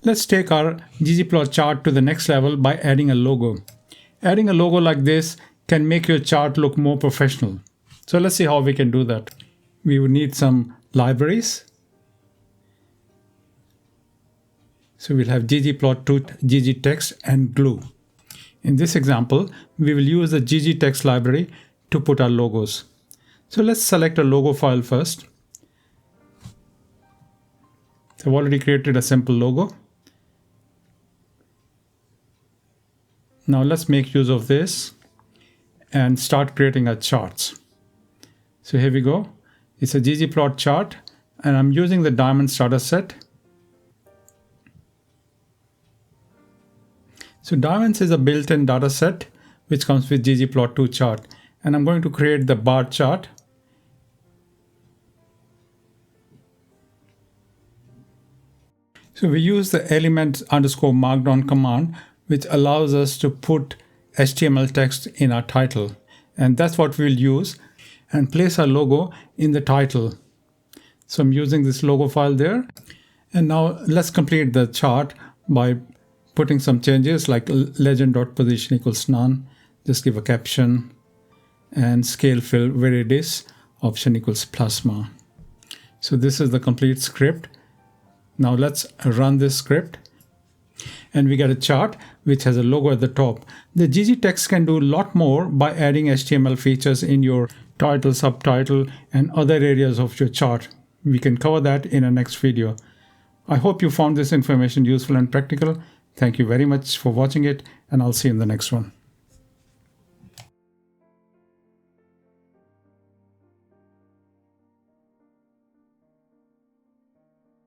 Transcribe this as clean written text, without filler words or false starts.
Let's take our GGPLOT chart to the next level by adding a logo. Adding a logo like this can make your chart look more professional. So let's see how we can do that. We would need some libraries. So we'll have ggplot2, ggtext, and glue. In this example, we will use the ggtext library to put our logos. So let's select a logo file first. So I've already created a simple logo. Now let's make use of this and start creating our charts. So here we go. It's a GGPLOT chart and I'm using the diamonds data set. So diamonds is a built-in data set which comes with GGPLOT2 chart, and I'm going to create the bar chart. So we use the element_markdown command, which allows us to put HTML text in our title. And that's what we'll use and place our logo in the title. So I'm using this logo file there. And now let's complete the chart by putting some changes like legend.position equals none. Just give a caption and scale fill where it is, option equals plasma. So this is the complete script. Now let's run this script. And we get a chart which has a logo at the top. The ggtext can do a lot more by adding HTML features in your title, subtitle, and other areas of your chart. We can cover that in our next video. I hope you found this information useful and practical. Thank you very much for watching it, and I'll see you in the next one.